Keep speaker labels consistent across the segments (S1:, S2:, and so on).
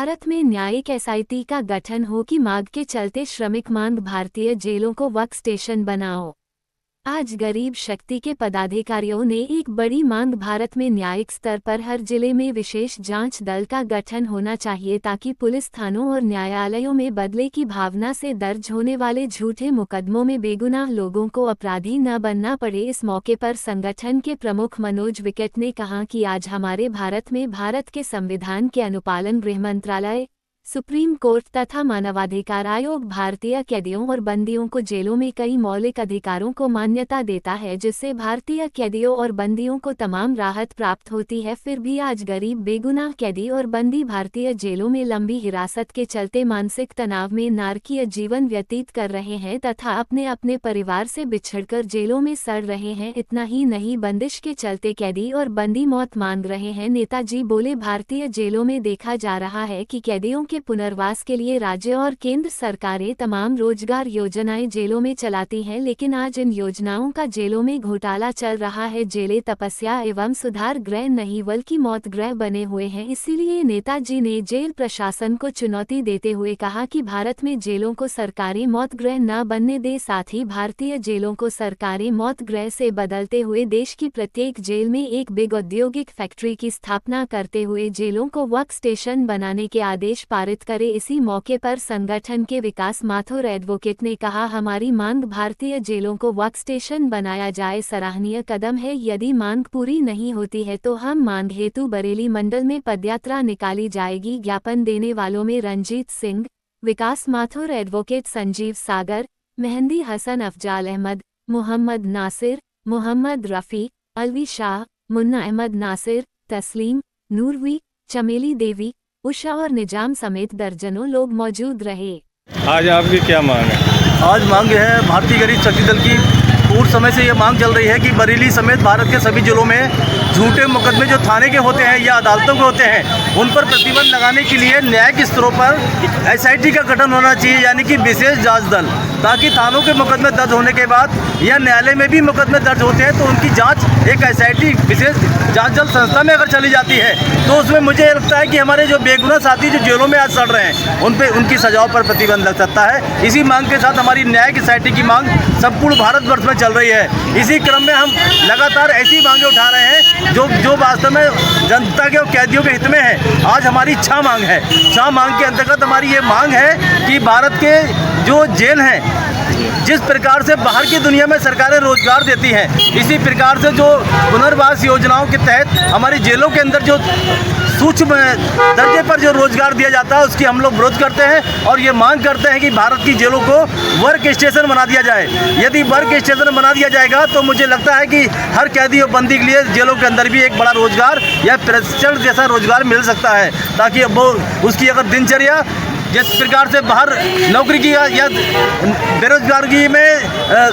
S1: भारत में न्यायिक एसआईटी का गठन हो की मांग के चलते श्रमिक मांग भारतीय जेलों को वर्क स्टेशन बनाओ। आज गरीब शक्ति के पदाधिकारियों ने एक बड़ी मांग भारत में न्यायिक स्तर पर हर जिले में विशेष जांच दल का गठन होना चाहिए ताकि पुलिस थानों और न्यायालयों में बदले की भावना से दर्ज होने वाले झूठे मुकदमों में बेगुनाह लोगों को अपराधी न बनना पड़े। इस मौके पर संगठन के प्रमुख मनोज विकेट ने कहा कि आज हमारे भारत में भारत के संविधान के अनुपालन गृह मंत्रालय, सुप्रीम कोर्ट तथा मानवाधिकार आयोग भारतीय कैदियों और बंदियों को जेलों में कई मौलिक अधिकारों को मान्यता देता है, जिससे भारतीय कैदियों और बंदियों को तमाम राहत प्राप्त होती है। फिर भी आज गरीब बेगुनाह कैदी और बंदी भारतीय जेलों में लंबी हिरासत के चलते मानसिक तनाव में नारकीय जीवन व्यतीत कर रहे हैं तथा अपने अपने परिवार से बिछड़कर जेलों में सड़ रहे हैं। इतना ही नहीं, बंदिश के चलते कैदी और बंदी मौत मांग रहे हैं। नेताजी बोले, भारतीय जेलों में देखा जा रहा है कि कैदियों के पुनर्वास के लिए राज्य और केंद्र सरकारें तमाम रोजगार योजनाएं जेलों में चलाती हैं, लेकिन आज इन योजनाओं का जेलों में घोटाला चल रहा है। जेलें तपस्या एवं सुधार गृह नहीं बल्कि मौत गृह बने हुए हैं। इसीलिए नेताजी ने जेल प्रशासन को चुनौती देते हुए कहा कि भारत में जेलों को सरकारी मौत गृह न बनने दे, साथ ही भारतीय जेलों को सरकारी मौत गृह से बदलते हुए देश की प्रत्येक जेल में एक बिग औद्योगिक फैक्ट्री की स्थापना करते हुए जेलों को वर्क स्टेशन बनाने के आदेश पारित करे। इसी मौके पर संगठन के विकास माथुर एडवोकेट ने कहा, हमारी मांग भारतीय जेलों को वर्क स्टेशन बनाया जाए सराहनीय कदम है। यदि मांग पूरी नहीं होती है तो हम मांग हेतु बरेली मंडल में पदयात्रा निकाली जाएगी। ज्ञापन देने वालों में रंजीत सिंह, विकास माथुर एडवोकेट संजीव सागर, मेहंदी हसन, अफजाल अहमद, मोहम्मद नासिर, मोहम्मद रफ़ी, अलवी शाह, मुन्ना अहमद नासिर, तस्लीम, नूरवी, चमेली देवी, उषा और निजाम समेत दर्जनों लोग मौजूद रहे।
S2: आज आपकी क्या मांग है?
S3: आज मांग है भारतीय गरीब शक्ति दल की पूर्ण समय से ये मांग चल रही है कि बरेली समेत भारत के सभी जिलों में झूठे मुकदमे जो थाने के होते हैं या अदालतों के होते हैं उन पर प्रतिबंध लगाने के लिए न्यायिक स्तरों पर एसआईटी का गठन होना चाहिए, यानी कि विशेष जांच दल, ताकि थानों के मुकदमे दर्ज होने के बाद या न्यायालय में भी मुकदमे दर्ज होते हैं तो उनकी जाँच एक एसआईटी विशेष जाँच दल संस्था में अगर चली जाती है तो उसमें मुझे लगता है कि हमारे जो बेगुनाह साथी जो जेलों में आज सड़ रहे हैं उनकी सजाओं पर प्रतिबंध लग सकता है। इसी मांग के साथ हमारी न्यायिक एसआईटी की मांग संपूर्ण भारतवर्ष में चल रही है। इसी क्रम में हम लगातार ऐसी मांगें उठा रहे हैं जो वास्तव में जनता के और कैदियों के हित में है। आज हमारी 6 मांग है। 6 मांग के अंतर्गत हमारी ये मांग है कि भारत के जो जेल हैं, जिस प्रकार से बाहर की दुनिया में सरकारें रोजगार देती हैं, इसी प्रकार से जो पुनर्वास योजनाओं के तहत हमारी जेलों के अंदर जो सूक्ष्म दर्जे पर जो रोजगार दिया जाता है उसकी हम लोग विरोध करते हैं और ये मांग करते हैं कि भारत की जेलों को वर्क स्टेशन बना दिया जाए। यदि वर्क स्टेशन बना दिया जाएगा तो मुझे लगता है कि हर कैदी और बंदी के लिए जेलों के अंदर भी एक बड़ा रोजगार या प्रशिक्षण जैसा रोजगार मिल सकता है, ताकि वो उसकी अगर दिनचर्या जिस प्रकार से बाहर नौकरी की या बेरोजगारी में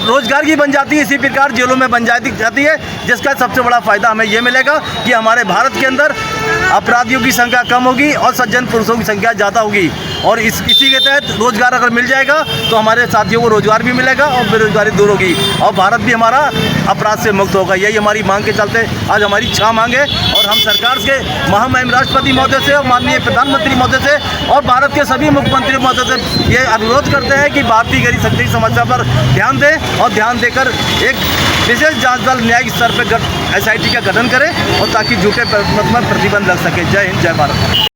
S3: रोजगार की बन जाती है, इसी प्रकार जेलों में बन जाती है, जिसका सबसे बड़ा फ़ायदा हमें ये मिलेगा कि हमारे भारत के अंदर अपराधियों की संख्या कम होगी और सज्जन पुरुषों की संख्या ज़्यादा होगी। और इसी के तहत रोजगार अगर मिल जाएगा तो हमारे साथियों को रोजगार भी मिलेगा और बेरोजगारी दूर होगी और भारत भी हमारा अपराध से मुक्त होगा। यही हमारी मांग के चलते आज हमारी 6 मांग है और हम सरकार के महामहिम राष्ट्रपति महोदय से और माननीय प्रधानमंत्री महोदय से और भारत के सभी मुख्यमंत्री महोदय से ये अनुरोध करते हैं कि भारतीय गरीब शक्ति की समस्या पर ध्यान दें और ध्यान देकर एक विशेष जांच दल न्यायिक स्तर पर एसआईटी का गठन करें और ताकि झूठे प्रतिबंध लग सके। जय हिंद, जय भारत।